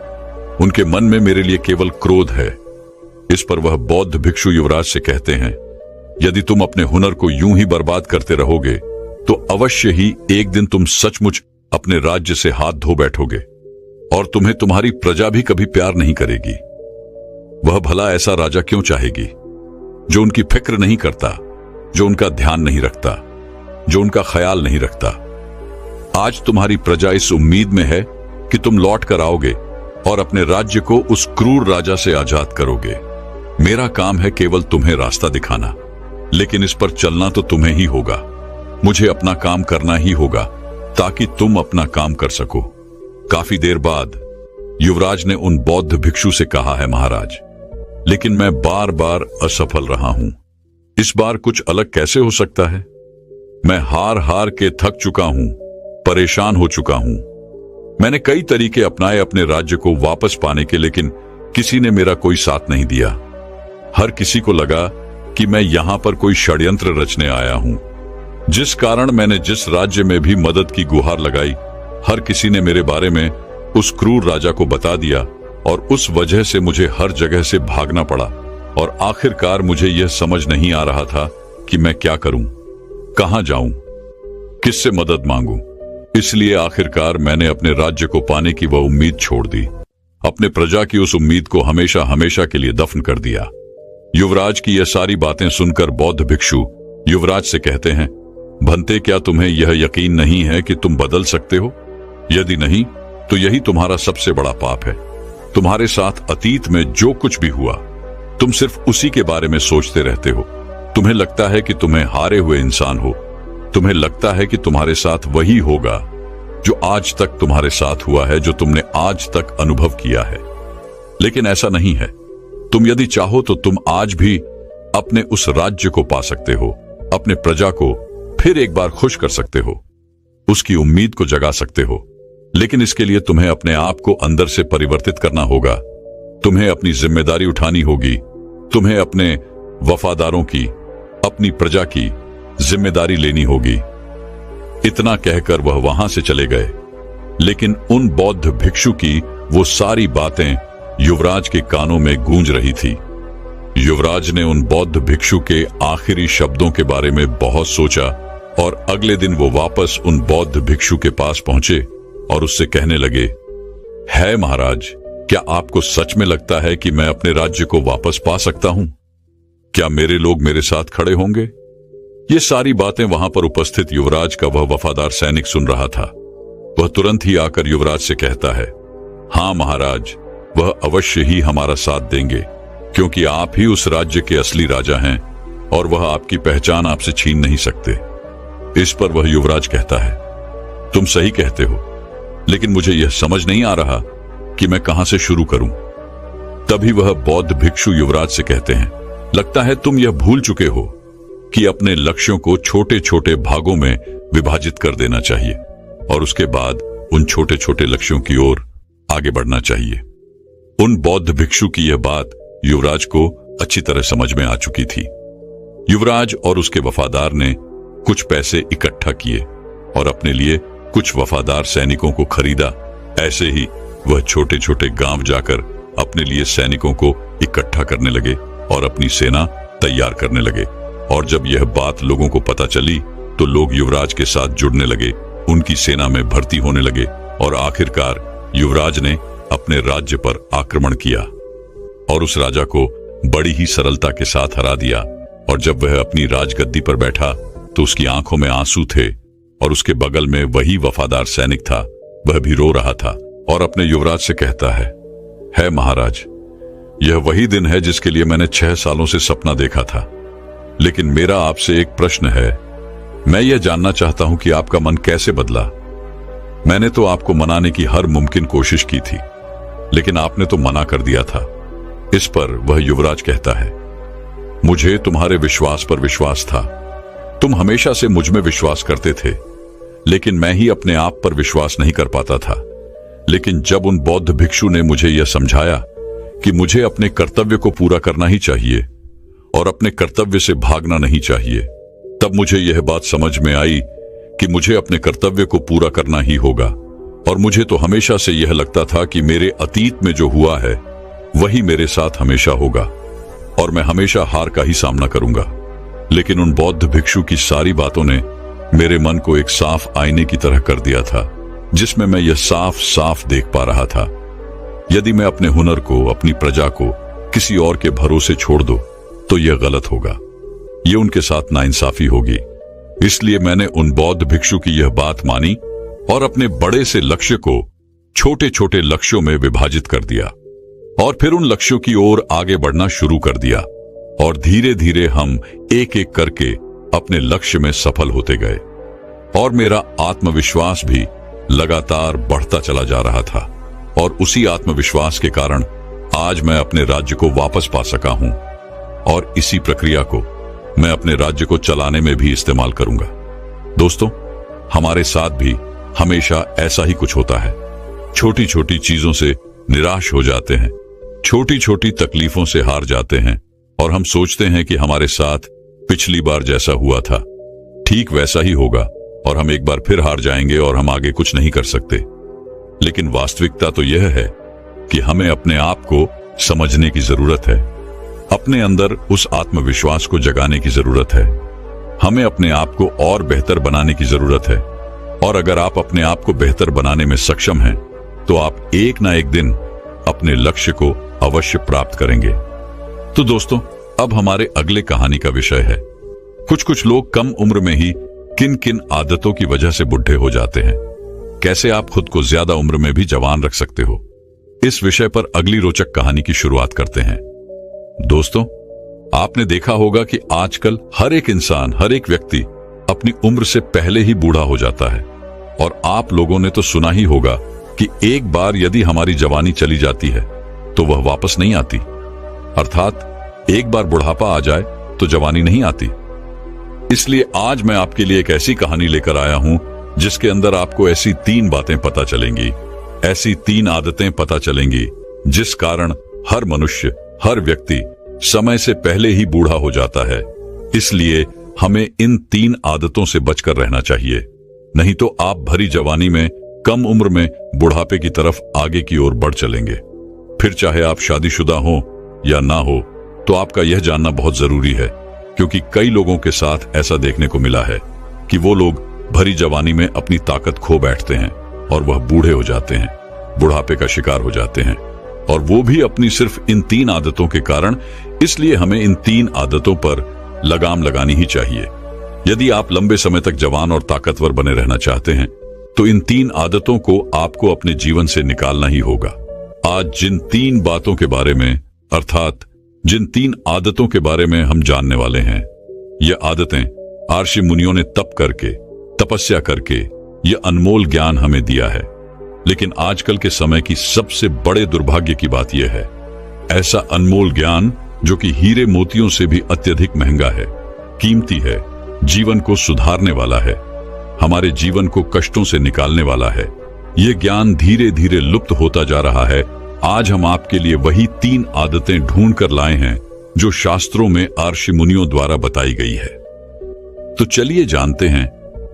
उनके मन में मेरे लिए केवल क्रोध है। इस पर वह बौद्ध भिक्षु युवराज से कहते हैं, यदि तुम अपने हुनर को यूं ही बर्बाद करते रहोगे तो अवश्य ही एक दिन तुम सचमुच अपने राज्य से हाथ धो बैठोगे और तुम्हें तुम्हारी प्रजा भी कभी प्यार नहीं करेगी। वह भला ऐसा राजा क्यों चाहेगी जो उनकी फिक्र नहीं करता, जो उनका ध्यान नहीं रखता, जो उनका ख्याल नहीं रखता। आज तुम्हारी प्रजा इस उम्मीद में है कि तुम लौट कर आओगे और अपने राज्य को उस क्रूर राजा से आजाद करोगे। मेरा काम है केवल तुम्हें रास्ता दिखाना, लेकिन इस पर चलना तो तुम्हें ही होगा। मुझे अपना काम करना ही होगा ताकि तुम अपना काम कर सको। काफी देर बाद युवराज ने उन बौद्ध भिक्षु से कहा, है महाराज, लेकिन मैं बार बार असफल रहा हूं। इस बार कुछ अलग कैसे हो सकता है? मैं हार हार के थक चुका हूं, परेशान हो चुका हूं। मैंने कई तरीके अपनाए अपने राज्य को वापस पाने के, लेकिन किसी ने मेरा कोई साथ नहीं दिया। हर किसी को लगा कि मैं यहां पर कोई षड्यंत्र रचने आया हूं, जिस कारण मैंने जिस राज्य में भी मदद की गुहार लगाई, हर किसी ने मेरे बारे में उस क्रूर राजा को बता दिया और उस वजह से मुझे हर जगह से भागना पड़ा और आखिरकार मुझे यह समझ नहीं आ रहा था कि मैं क्या करूं, कहां जाऊं, किससे मदद मांगूं। इसलिए आखिरकार मैंने अपने राज्य को पाने की वह उम्मीद छोड़ दी, अपने प्रजा की उस उम्मीद को हमेशा हमेशा के लिए दफन कर दिया। युवराज की यह सारी बातें सुनकर बौद्ध भिक्षु युवराज से कहते हैं, भंते, क्या तुम्हें यह यकीन नहीं है कि तुम बदल सकते हो? यदि नहीं तो यही तुम्हारा सबसे बड़ा पाप है। तुम्हारे साथ अतीत में जो कुछ भी हुआ, तुम सिर्फ उसी के बारे में सोचते रहते हो। तुम्हें लगता है कि तुम्हें हारे हुए इंसान हो। तुम्हें लगता है कि तुम्हारे साथ वही होगा जो आज तक तुम्हारे साथ हुआ है, जो तुमने आज तक अनुभव किया है। लेकिन ऐसा नहीं है। तुम यदि चाहो तो तुम आज भी अपने उस राज्य को पा सकते हो, अपने प्रजा को फिर एक बार खुश कर सकते हो, उसकी उम्मीद को जगा सकते हो। लेकिन इसके लिए तुम्हें अपने आप को अंदर से परिवर्तित करना होगा। तुम्हें अपनी जिम्मेदारी उठानी होगी। तुम्हें अपने वफादारों की, अपनी प्रजा की जिम्मेदारी लेनी होगी। इतना कहकर वह वहां से चले गए। लेकिन उन बौद्ध भिक्षु की वो सारी बातें युवराज के कानों में गूंज रही थी। युवराज ने उन बौद्ध भिक्षु के आखिरी शब्दों के बारे में बहुत सोचा और अगले दिन वो वापस उन बौद्ध भिक्षु के पास पहुंचे और उससे कहने लगे, है महाराज, क्या आपको सच में लगता है कि मैं अपने राज्य को वापस पा सकता हूं? क्या मेरे लोग मेरे साथ खड़े होंगे? ये सारी बातें वहां पर उपस्थित युवराज का वह वफादार सैनिक सुन रहा था। वह तुरंत ही आकर युवराज से कहता है, हां महाराज, वह अवश्य ही हमारा साथ देंगे, क्योंकि आप ही उस राज्य के असली राजा हैं और वह आपकी पहचान आपसे छीन नहीं सकते। इस पर वह युवराज कहता है, तुम सही कहते हो, लेकिन मुझे यह समझ नहीं आ रहा कि मैं कहां से शुरू करूं। तभी वह बौद्ध भिक्षु युवराज से कहते हैं, लगता है तुम यह भूल चुके हो कि अपने लक्ष्यों को छोटे छोटे भागों में विभाजित कर देना चाहिए और उसके बाद उन छोटे छोटे लक्ष्यों की ओर आगे बढ़ना चाहिए। उन बौद्ध भिक्षु की यह बात युवराज को अच्छी तरह समझ में आ चुकी थी। युवराज और उसके वफादार ने कुछ पैसे इकट्ठा किए और अपने लिए कुछ वफादार सैनिकों को खरीदा। ऐसे ही वह छोटे छोटे गांव जाकर अपने लिए सैनिकों को इकट्ठा करने लगे और अपनी सेना तैयार करने लगे। और जब यह बात लोगों को पता चली तो लोग युवराज के साथ जुड़ने लगे, उनकी सेना में भर्ती होने लगे और आखिरकार युवराज ने अपने राज्य पर आक्रमण किया और उस राजा को बड़ी ही सरलता के साथ हरा दिया। और जब वह अपनी राजगद्दी पर बैठा तो उसकी आंखों में आंसू थे और उसके बगल में वही वफादार सैनिक था, वह भी रो रहा था और अपने युवराज से कहता है महाराज, यह वही दिन है जिसके लिए मैंने 6 सालों से सपना देखा था। लेकिन मेरा आपसे एक प्रश्न है। मैं यह जानना चाहता हूं कि आपका मन कैसे बदला। मैंने तो आपको मनाने की हर मुमकिन कोशिश की थी, लेकिन आपने तो मना कर दिया था। इस पर वह युवराज कहता है, मुझे तुम्हारे विश्वास पर विश्वास था। तुम हमेशा से मुझ में विश्वास करते थे, लेकिन मैं ही अपने आप पर विश्वास नहीं कर पाता था। लेकिन जब उन बौद्ध भिक्षु ने मुझे यह समझाया कि मुझे अपने कर्तव्य को पूरा करना ही चाहिए और अपने कर्तव्य से भागना नहीं चाहिए, तब मुझे यह बात समझ में आई कि मुझे अपने कर्तव्य को पूरा करना ही होगा। और मुझे तो हमेशा से यह लगता था कि मेरे अतीत में जो हुआ है वही मेरे साथ हमेशा होगा और मैं हमेशा हार का ही सामना करूंगा। लेकिन उन बौद्ध भिक्षु की सारी बातों ने मेरे मन को एक साफ आईने की तरह कर दिया था, जिसमें मैं यह साफ साफ देख पा रहा था, यदि मैं अपने हुनर को, अपनी प्रजा को किसी और के भरोसे छोड़ दूं तो यह गलत होगा, यह उनके साथ नाइंसाफी होगी। इसलिए मैंने उन बौद्ध भिक्षु की यह बात मानी और अपने बड़े से लक्ष्य को छोटे छोटे लक्ष्यों में विभाजित कर दिया और फिर उन लक्ष्यों की ओर आगे बढ़ना शुरू कर दिया। और धीरे धीरे हम एक एक करके अपने लक्ष्य में सफल होते गए और मेरा आत्मविश्वास भी लगातार बढ़ता चला जा रहा था। और उसी आत्मविश्वास के कारण आज मैं अपने राज्य को वापस पा सका हूं और इसी प्रक्रिया को मैं अपने राज्य को चलाने में भी इस्तेमाल करूंगा। दोस्तों, हमारे साथ भी हमेशा ऐसा ही कुछ होता है। छोटी छोटी चीजों से निराश हो जाते हैं, छोटी छोटी तकलीफों से हार जाते हैं और हम सोचते हैं कि हमारे साथ पिछली बार जैसा हुआ था ठीक वैसा ही होगा और हम एक बार फिर हार जाएंगे और हम आगे कुछ नहीं कर सकते। लेकिन वास्तविकता तो यह है कि हमें अपने आप को समझने की जरूरत है, अपने अंदर उस आत्मविश्वास को जगाने की जरूरत है। हमें अपने आप को और बेहतर बनाने की जरूरत है और अगर आप अपने आप को बेहतर बनाने में सक्षम हैं तो आप एक ना एक दिन अपने लक्ष्य को अवश्य प्राप्त करेंगे। तो दोस्तों, अब हमारे अगले कहानी का विषय है, कुछ लोग कम उम्र में ही किन किन आदतों की वजह से बुढ़े हो जाते हैं, कैसे आप खुद को ज्यादा उम्र में भी जवान रख सकते हो। इस विषय पर अगली रोचक कहानी की शुरुआत करते हैं। दोस्तों, आपने देखा होगा कि आजकल हर एक इंसान, हर एक व्यक्ति अपनी उम्र से पहले ही बूढ़ा हो जाता है। और आप लोगों ने तो सुना ही होगा कि एक बार यदि हमारी जवानी चली जाती है तो वह वापस नहीं आती, अर्थात एक बार बुढ़ापा आ जाए तो जवानी नहीं आती। इसलिए आज मैं आपके लिए एक ऐसी कहानी लेकर आया हूं जिसके अंदर आपको ऐसी 3 बातें पता चलेंगी, ऐसी 3 आदतें पता चलेंगी जिस कारण हर मनुष्य, हर व्यक्ति समय से पहले ही बूढ़ा हो जाता है। इसलिए हमें इन 3 आदतों से बचकर रहना चाहिए, नहीं तो आप भरी जवानी में कम उम्र में बुढ़ापे की तरफ आगे की ओर बढ़ चलेंगे। फिर चाहे आप शादीशुदा हो या ना हो, तो आपका यह जानना बहुत जरूरी है, क्योंकि कई लोगों के साथ ऐसा देखने को मिला है कि वो लोग भरी जवानी में अपनी ताकत खो बैठते हैं और वह बूढ़े हो जाते हैं, बुढ़ापे का शिकार हो जाते हैं, और वो भी अपनी सिर्फ इन 3 आदतों के कारण। इसलिए हमें इन 3 आदतों पर लगाम लगानी ही चाहिए। यदि आप लंबे समय तक जवान और ताकतवर बने रहना चाहते हैं तो इन 3 आदतों को आपको अपने जीवन से निकालना ही होगा। आज जिन 3 बातों के बारे में, अर्थात जिन 3 आदतों के बारे में हम जानने वाले हैं, ये आदतें आर्षि मुनियों ने तप करके, तपस्या करके ये अनमोल ज्ञान हमें दिया है। लेकिन आजकल के समय की सबसे बड़े दुर्भाग्य की बात यह है, ऐसा अनमोल ज्ञान जो कि हीरे मोतियों से भी अत्यधिक महंगा है, कीमती है, जीवन को सुधारने वाला है, हमारे जीवन को कष्टों से निकालने वाला है। ये ज्ञान धीरे धीरे लुप्त होता जा रहा है। आज हम आपके लिए वही 3 आदतें ढूंढ कर लाए हैं जो शास्त्रों में ऋषि मुनियों द्वारा बताई गई है। तो चलिए जानते हैं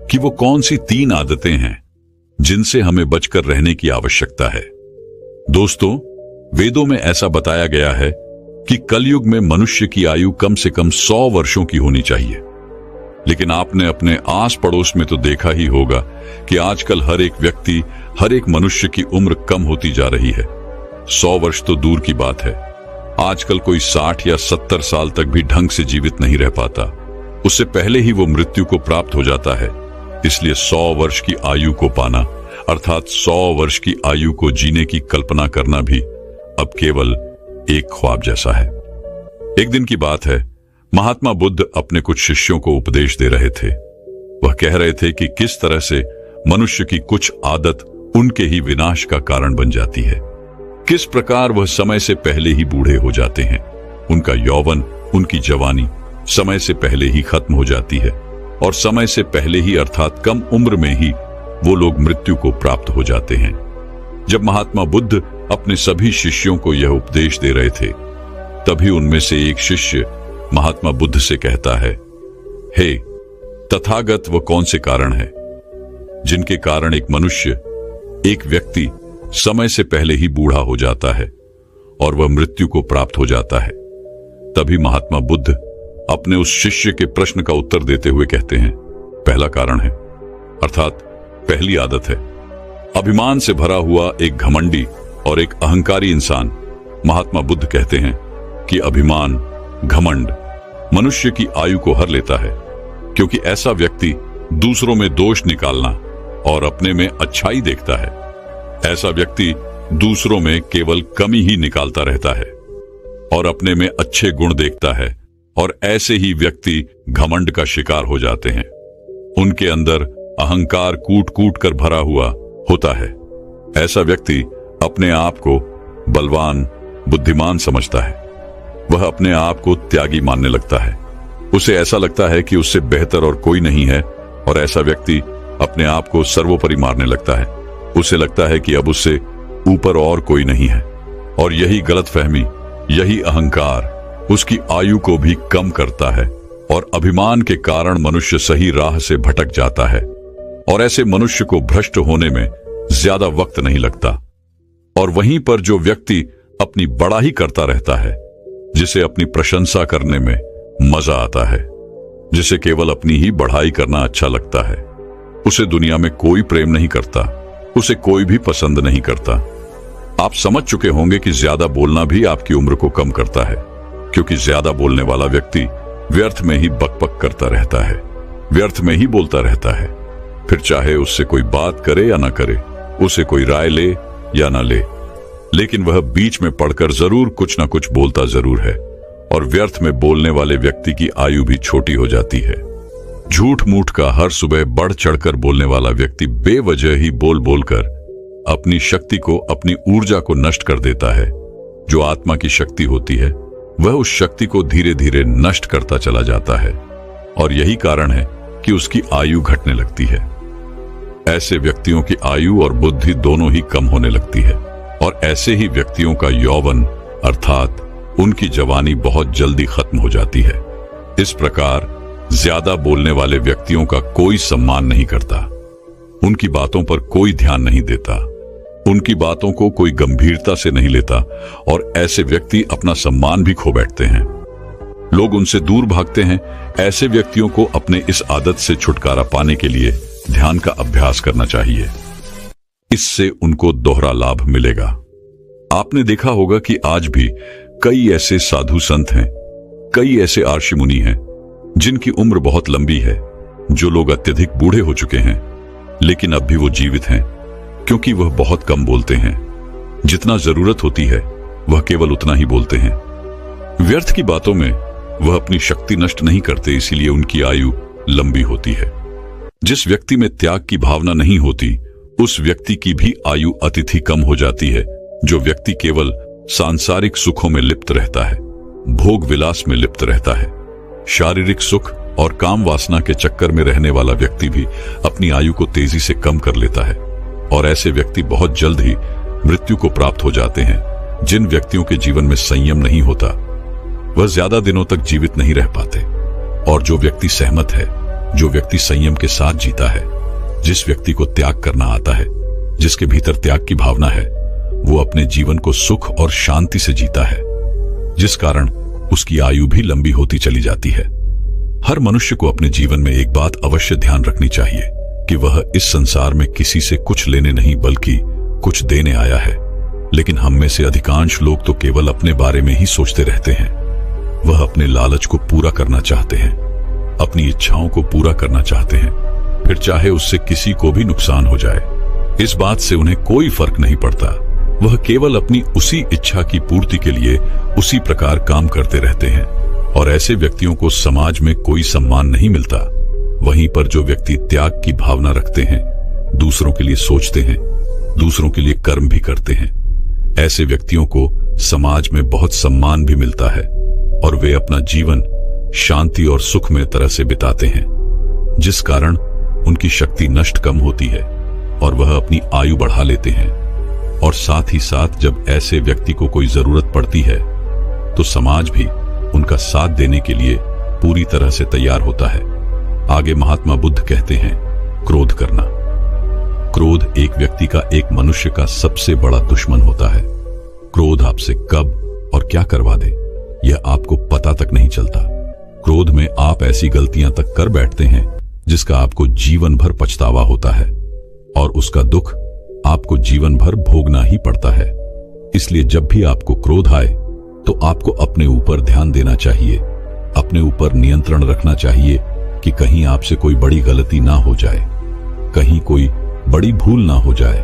कि वो कौन सी 3 आदतें हैं जिनसे हमें बचकर रहने की आवश्यकता है। दोस्तों, वेदों में ऐसा बताया गया है कि कलयुग में मनुष्य की आयु कम से कम 100 वर्षों की होनी चाहिए। लेकिन आपने अपने आस पड़ोस में तो देखा ही होगा कि आजकल हर एक व्यक्ति, हर एक मनुष्य की उम्र कम होती जा रही है। 100 वर्ष तो दूर की बात है, आजकल कोई 60 या 70 साल तक भी ढंग से जीवित नहीं रह पाता। उससे पहले ही वो मृत्यु को प्राप्त हो जाता है। इसलिए 100 वर्ष की आयु को पाना, अर्थात 100 वर्ष की आयु को जीने की कल्पना करना भी अब केवल एक ख्वाब जैसा है। एक दिन की बात है, महात्मा बुद्ध अपने कुछ शिष्यों को उपदेश दे रहे थे। वह कह रहे थे कि किस तरह से मनुष्य की कुछ आदत उनके ही विनाश का कारण बन जाती है, किस प्रकार वह समय से पहले ही बूढ़े हो जाते हैं। उनका यौवन, उनकी जवानी समय से पहले ही खत्म हो जाती है और समय से पहले ही अर्थात कम उम्र में ही वो लोग मृत्यु को प्राप्त हो जाते हैं। जब महात्मा बुद्ध अपने सभी शिष्यों को यह उपदेश दे रहे थे, तभी उनमें से एक शिष्य महात्मा बुद्ध से कहता है, हे तथागत, वो कौन से कारण हैं जिनके कारण एक मनुष्य, एक व्यक्ति समय से पहले ही बूढ़ा हो जाता है और वह मृत्यु को प्राप्त हो जाता है? तभी महात्मा बुद्ध अपने उस शिष्य के प्रश्न का उत्तर देते हुए कहते हैं, पहला कारण है, अर्थात पहली आदत है, अभिमान से भरा हुआ एक घमंडी और एक अहंकारी इंसान। महात्मा बुद्ध कहते हैं कि अभिमान, घमंड मनुष्य की आयु को हर लेता है, क्योंकि ऐसा व्यक्ति दूसरों में दोष निकालना और अपने में अच्छाई देखता है। ऐसा व्यक्ति दूसरों में केवल कमी ही निकालता रहता है और अपने में अच्छे गुण देखता है, और ऐसे ही व्यक्ति घमंड का शिकार हो जाते हैं। उनके अंदर अहंकार कूट कूट कर भरा हुआ होता है। ऐसा व्यक्ति अपने आप को बलवान, बुद्धिमान समझता है। वह अपने आप को त्यागी मानने लगता है। उसे ऐसा लगता है कि उससे बेहतर और कोई नहीं है, और ऐसा व्यक्ति अपने आप को सर्वोपरि मानने लगता है। उसे लगता है कि अब उससे ऊपर और कोई नहीं है, और यही गलतफहमी, यही अहंकार उसकी आयु को भी कम करता है, और अभिमान के कारण मनुष्य सही राह से भटक जाता है। और ऐसे मनुष्य को भ्रष्ट होने में ज्यादा वक्त नहीं लगता। और वहीं पर जो व्यक्ति अपनी बड़ाई करता रहता है, जिसे अपनी प्रशंसा करने में मजा आता है, जिसे केवल अपनी ही बढ़ाई करना अच्छा लगता है, उसे दुनिया में कोई प्रेम नहीं करता, उसे कोई भी पसंद नहीं करता। आप समझ चुके होंगे कि ज्यादा बोलना भी आपकी उम्र को कम करता है, क्योंकि ज्यादा बोलने वाला व्यक्ति व्यर्थ में ही बकबक करता रहता है, व्यर्थ में ही बोलता रहता है। फिर चाहे उससे कोई बात करे या ना करे, उसे कोई राय ले या ना ले, लेकिन वह बीच में पड़कर जरूर कुछ ना कुछ बोलता जरूर है, और व्यर्थ में बोलने वाले व्यक्ति की आयु भी छोटी हो जाती है। झूठ मूठ का हर सुबह बढ़ चढ़कर बोलने वाला व्यक्ति बेवजह ही बोल बोलकर अपनी शक्ति को, अपनी ऊर्जा को नष्ट कर देता है। जो आत्मा की शक्ति होती है, वह उस शक्ति को धीरे धीरे नष्ट करता चला जाता है, और यही कारण है कि उसकी आयु घटने लगती है। ऐसे व्यक्तियों की आयु और बुद्धि दोनों ही कम होने लगती है, और ऐसे ही व्यक्तियों का यौवन अर्थात उनकी जवानी बहुत जल्दी खत्म हो जाती है। इस प्रकार ज्यादा बोलने वाले व्यक्तियों का कोई सम्मान नहीं करता, उनकी बातों पर कोई ध्यान नहीं देता, उनकी बातों को कोई गंभीरता से नहीं लेता, और ऐसे व्यक्ति अपना सम्मान भी खो बैठते हैं। लोग उनसे दूर भागते हैं। ऐसे व्यक्तियों को अपने इस आदत से छुटकारा पाने के लिए ध्यान का अभ्यास करना चाहिए। इससे उनको दोहरा लाभ मिलेगा। आपने देखा होगा कि आज भी कई ऐसे साधु संत हैं, कई ऐसे ऋषि मुनि हैं जिनकी उम्र बहुत लंबी है, जो लोग अत्यधिक बूढ़े हो चुके हैं, लेकिन अब भी वो जीवित हैं, क्योंकि वह बहुत कम बोलते हैं। जितना जरूरत होती है वह केवल उतना ही बोलते हैं। व्यर्थ की बातों में वह अपनी शक्ति नष्ट नहीं करते, इसीलिए उनकी आयु लंबी होती है। जिस व्यक्ति में त्याग की भावना नहीं होती, उस व्यक्ति की भी आयु अतिथि कम हो जाती है। जो व्यक्ति केवल सांसारिक सुखों में लिप्त रहता है, भोग विलास में लिप्त रहता है, शारीरिक सुख और काम वासना के चक्कर में रहने वाला व्यक्ति भी अपनी आयु को तेजी से कम कर लेता है और ऐसे व्यक्ति बहुत जल्द ही मृत्यु को प्राप्त हो जाते हैं। जिन व्यक्तियों के जीवन में संयम नहीं होता वह ज्यादा दिनों तक जीवित नहीं रह पाते, और जो व्यक्ति सहमत है, जो व्यक्ति संयम के साथ जीता है, जिस व्यक्ति को त्याग करना आता है, जिसके भीतर त्याग की भावना है, वो अपने जीवन को सुख और शांति से जीता है, जिस कारण उसकी आयु भी लंबी होती चली जाती है। हर मनुष्य को अपने जीवन में एक बात अवश्य ध्यान रखनी चाहिए कि वह इस संसार में किसी से कुछ लेने नहीं बल्कि कुछ देने आया है। लेकिन हम में से अधिकांश लोग तो केवल अपने बारे में ही सोचते रहते हैं। वह अपने लालच को पूरा करना चाहते हैं, अपनी इच्छाओं को पूरा करना चाहते हैं, फिर चाहे उससे किसी को भी नुकसान हो जाए, इस बात से उन्हें कोई फर्क नहीं पड़ता। वह केवल अपनी उसी इच्छा की पूर्ति के लिए उसी प्रकार काम करते रहते हैं और ऐसे व्यक्तियों को समाज में कोई सम्मान नहीं मिलता। वहीं पर जो व्यक्ति त्याग की भावना रखते हैं, दूसरों के लिए सोचते हैं, दूसरों के लिए कर्म भी करते हैं, ऐसे व्यक्तियों को समाज में बहुत सम्मान भी मिलता है और वे अपना जीवन शांति और सुख में तरह से बिताते हैं, जिस कारण उनकी शक्ति नष्ट कम होती है और वह अपनी आयु बढ़ा लेते हैं। और साथ ही साथ जब ऐसे व्यक्ति को कोई जरूरत पड़ती है तो समाज भी उनका साथ देने के लिए पूरी तरह से तैयार होता है। आगे महात्मा बुद्ध कहते हैं, क्रोध करना। क्रोध एक व्यक्ति का, एक मनुष्य का सबसे बड़ा दुश्मन होता है। क्रोध आपसे कब और क्या करवा दे यह आपको पता तक नहीं चलता। क्रोध में आप ऐसी गलतियां तक कर बैठते हैं जिसका आपको जीवन भर पछतावा होता है और उसका दुख आपको जीवन भर भोगना ही पड़ता है। इसलिए जब भी आपको क्रोध आए तो आपको अपने ऊपर ध्यान देना चाहिए, अपने ऊपर नियंत्रण रखना चाहिए कि कहीं आपसे कोई बड़ी गलती ना हो जाए, कहीं कोई बड़ी भूल ना हो जाए।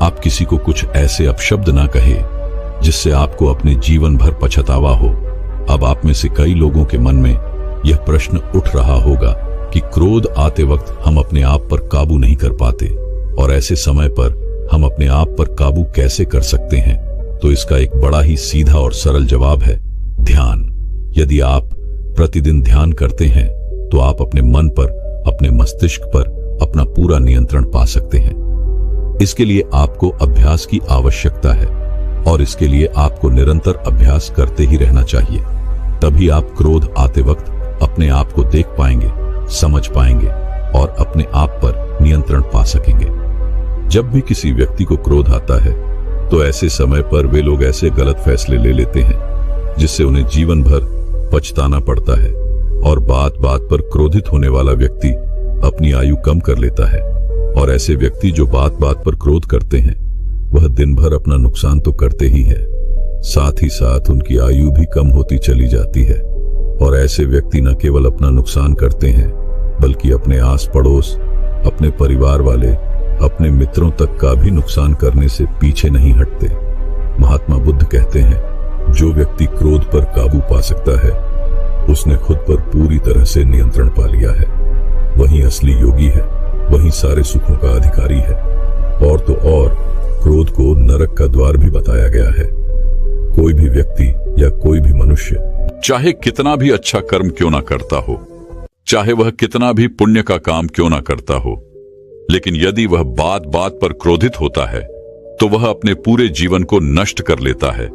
आप किसी को कुछ ऐसे अपशब्द ना कहे जिससे आपको अपने जीवन भर पछतावा हो। अब आप में से कई लोगों के मन में यह प्रश्न उठ रहा होगा कि क्रोध आते वक्त हम अपने आप पर काबू नहीं कर पाते और ऐसे समय पर हम अपने आप पर काबू कैसे कर सकते हैं। तो इसका एक बड़ा ही सीधा और सरल जवाब है, ध्यान। यदि आप प्रतिदिन ध्यान करते हैं तो आप अपने मन पर, अपने मस्तिष्क पर अपना पूरा नियंत्रण पा सकते हैं। इसके लिए आपको अभ्यास की आवश्यकता है और इसके लिए आपको निरंतर अभ्यास करते ही रहना चाहिए। तभी आप क्रोध आते वक्त अपने आप को देख पाएंगे, समझ पाएंगे और अपने आप पर नियंत्रण पा सकेंगे। जब भी किसी व्यक्ति को क्रोध आता है तो ऐसे समय पर वे लोग ऐसे गलत फैसले ले लेते हैं जिससे उन्हें जीवन भर पछताना पड़ता है और बात बात पर क्रोधित होने वाला व्यक्ति अपनी आयु कम कर लेता है। और ऐसे व्यक्ति जो बात बात पर क्रोध करते हैं वह दिन भर अपना नुकसान तो करते ही है, साथ ही साथ उनकी आयु भी कम होती चली जाती है। और ऐसे व्यक्ति न केवल अपना नुकसान करते हैं बल्कि अपने आस पड़ोस, अपने परिवार वाले, अपने मित्रों तक का भी नुकसान करने से पीछे नहीं हटते। महात्मा बुद्ध कहते हैं, जो व्यक्ति क्रोध पर काबू पा सकता है उसने खुद पर पूरी तरह से नियंत्रण पा लिया है। वही असली योगी है, वही सारे सुखों का अधिकारी है। और तो और क्रोध को नरक का द्वार भी बताया गया है। कोई भी व्यक्ति या कोई भी मनुष्य चाहे कितना भी अच्छा कर्म क्यों ना करता हो, चाहे वह कितना भी पुण्य का काम क्यों ना करता हो, लेकिन यदि वह बात बात पर क्रोधित होता है तो वह अपने पूरे जीवन को नष्ट कर लेता है।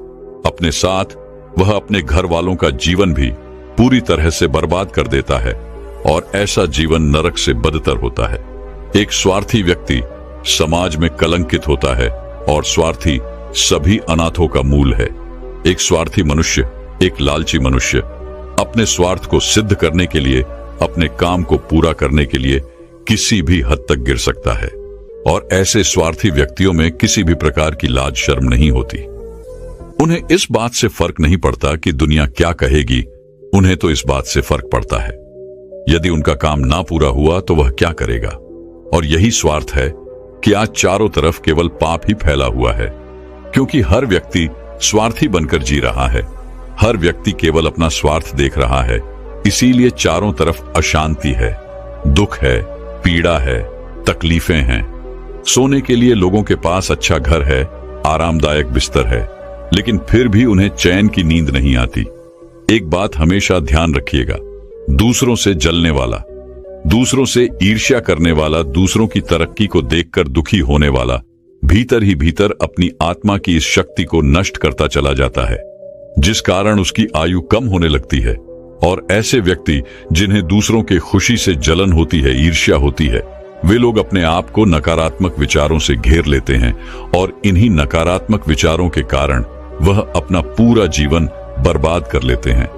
अपने साथ वह अपने घर वालों का जीवन भी पूरी तरह से बर्बाद कर देता है और ऐसा जीवन नरक से बदतर होता है। एक स्वार्थी व्यक्ति समाज में कलंकित होता है और स्वार्थी सभी अनाथों का मूल है। एक स्वार्थी मनुष्य, एक लालची मनुष्य अपने स्वार्थ को सिद्ध करने के लिए, अपने काम को पूरा करने के लिए किसी भी हद तक गिर सकता है और ऐसे स्वार्थी व्यक्तियों में किसी भी प्रकार की लाज शर्म नहीं होती। उन्हें इस बात से फर्क नहीं पड़ता कि दुनिया क्या कहेगी, उन्हें तो इस बात से फर्क पड़ता है यदि उनका काम ना पूरा हुआ तो वह क्या करेगा। और यही स्वार्थ है कि आज चारों तरफ केवल पाप ही फैला हुआ है, क्योंकि हर व्यक्ति स्वार्थी बनकर जी रहा है। हर व्यक्ति केवल अपना स्वार्थ देख रहा है, इसीलिए चारों तरफ अशांति है, दुख है, पीड़ा है, तकलीफें हैं। सोने के लिए लोगों के पास अच्छा घर है, आरामदायक बिस्तर है, लेकिन फिर भी उन्हें चैन की नींद नहीं आती। एक बात हमेशा ध्यान रखिएगा, दूसरों से जलने वाला, दूसरों से ईर्ष्या करने वाला, दूसरों की तरक्की को देखकर दुखी होने वाला, भीतर ही भीतर अपनी आत्मा की इस शक्ति को नष्ट करता चला जाता है, जिस कारण उसकी आयु कम होने लगती है। और ऐसे व्यक्ति जिन्हें दूसरों के खुशी से जलन होती है, ईर्ष्या होती है, वे लोग अपने आप को नकारात्मक विचारों से घेर लेते हैं और इन्हीं नकारात्मक विचारों के कारण वह अपना पूरा जीवन बर्बाद कर लेते हैं।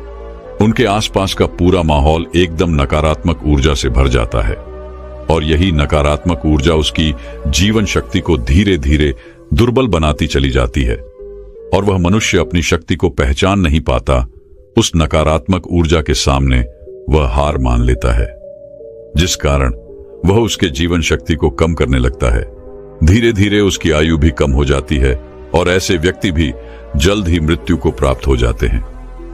उनके आसपास का पूरा माहौल एकदम नकारात्मक ऊर्जा से भर जाता है और यही नकारात्मक ऊर्जा उसकी जीवन शक्ति को धीरे धीरे दुर्बल बनाती चली जाती है और वह मनुष्य अपनी शक्ति को पहचान नहीं पाता। उस नकारात्मक ऊर्जा के सामने वह हार मान लेता है, जिस कारण वह उसके जीवन शक्ति को कम करने लगता है। धीरे धीरे उसकी आयु भी कम हो जाती है और ऐसे व्यक्ति भी जल्द ही मृत्यु को प्राप्त हो जाते हैं।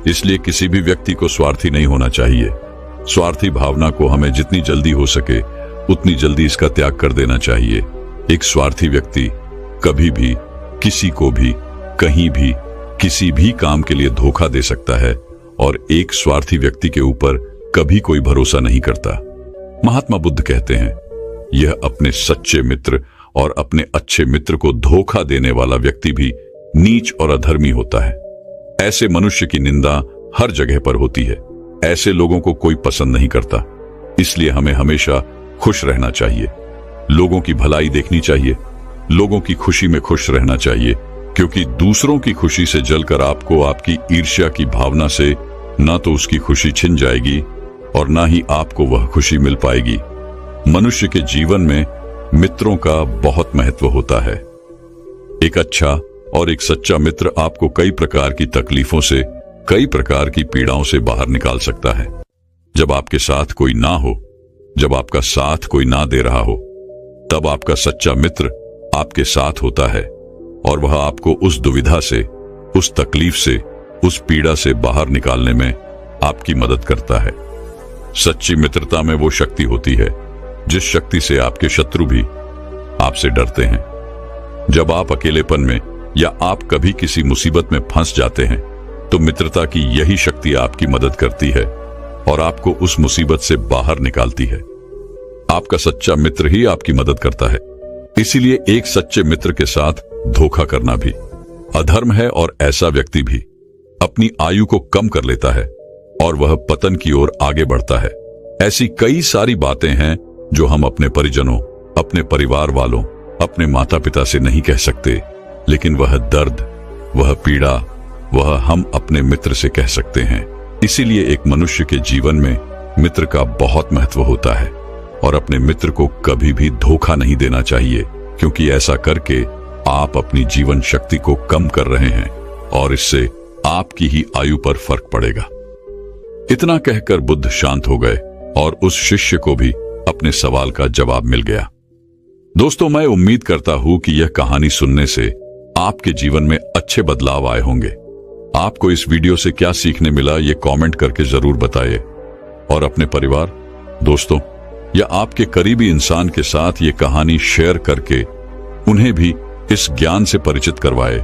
इसलिए किसी भी व्यक्ति को स्वार्थी नहीं होना चाहिए। स्वार्थी भावना को हमें जितनी जल्दी हो सके उतनी जल्दी इसका त्याग कर देना चाहिए। एक स्वार्थी व्यक्ति कभी भी किसी को भी कहीं भी किसी भी काम के लिए धोखा दे सकता है और एक स्वार्थी व्यक्ति के ऊपर कभी कोई भरोसा नहीं करता। महात्मा बुद्ध कहते हैं, यह अपने सच्चे मित्र और अपने अच्छे मित्र को धोखा देने वाला व्यक्ति भी नीच और अधर्मी होता है। ऐसे मनुष्य की निंदा हर जगह पर होती है। ऐसे लोगों को कोई पसंद नहीं करता। इसलिए हमें हमेशा खुश रहना चाहिए, लोगों की भलाई देखनी चाहिए, लोगों की खुशी में खुश रहना चाहिए, क्योंकि दूसरों की खुशी से जलकर आपको आपकी ईर्ष्या की भावना से ना तो उसकी खुशी छिन जाएगी और ना ही आपको वह खुशी मिल पाएगी। मनुष्य के जीवन में मित्रों का बहुत महत्व होता है। एक अच्छा और एक सच्चा मित्र आपको कई प्रकार की तकलीफों से, कई प्रकार की पीड़ाओं से बाहर निकाल सकता है। जब आपके साथ कोई ना हो, जब आपका साथ कोई ना दे रहा हो, तब आपका सच्चा मित्र आपके साथ होता है और वह आपको उस दुविधा से, उस तकलीफ से, उस पीड़ा से बाहर निकालने में आपकी मदद करता है। सच्ची मित्रता में वो शक्ति होती है जिस शक्ति से आपके शत्रु भी आपसे डरते हैं। जब आप अकेलेपन में या आप कभी किसी मुसीबत में फंस जाते हैं तो मित्रता की यही शक्ति आपकी मदद करती है और आपको उस मुसीबत से बाहर निकालती है। आपका सच्चा मित्र ही आपकी मदद करता है। इसीलिए एक सच्चे मित्र के साथ धोखा करना भी अधर्म है और ऐसा व्यक्ति भी अपनी आयु को कम कर लेता है और वह पतन की ओर आगे बढ़ता है। ऐसी कई सारी बातें हैं जो हम अपने परिजनों, अपने परिवार वालों, अपने माता पिता से नहीं कह सकते, लेकिन वह दर्द, वह पीड़ा, वह हम अपने मित्र से कह सकते हैं। इसीलिए एक मनुष्य के जीवन में मित्र का बहुत महत्व होता है और अपने मित्र को कभी भी धोखा नहीं देना चाहिए, क्योंकि ऐसा करके आप अपनी जीवन शक्ति को कम कर रहे हैं और इससे आपकी ही आयु पर फर्क पड़ेगा। इतना कहकर बुद्ध शांत हो गए और उस शिष्य को भी अपने सवाल का जवाब मिल गया। दोस्तों, मैं उम्मीद करता हूं कि यह कहानी सुनने से आपके जीवन में अच्छे बदलाव आए होंगे। आपको इस वीडियो से क्या सीखने मिला ये कमेंट करके जरूर बताइए और अपने परिवार, दोस्तों या आपके करीबी इंसान के साथ ये कहानी शेयर करके उन्हें भी इस ज्ञान से परिचित करवाए।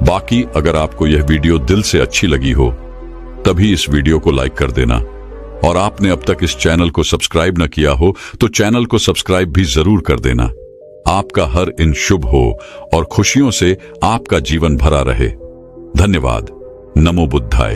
बाकी अगर आपको यह वीडियो दिल से अच्छी लगी हो तभी इस वीडियो को लाइक कर देना और आपने अब तक इस चैनल को सब्सक्राइब न किया हो तो चैनल को सब्सक्राइब भी जरूर कर देना। आपका हर दिन शुभ हो और खुशियों से आपका जीवन भरा रहे। धन्यवाद। नमो बुद्धाय।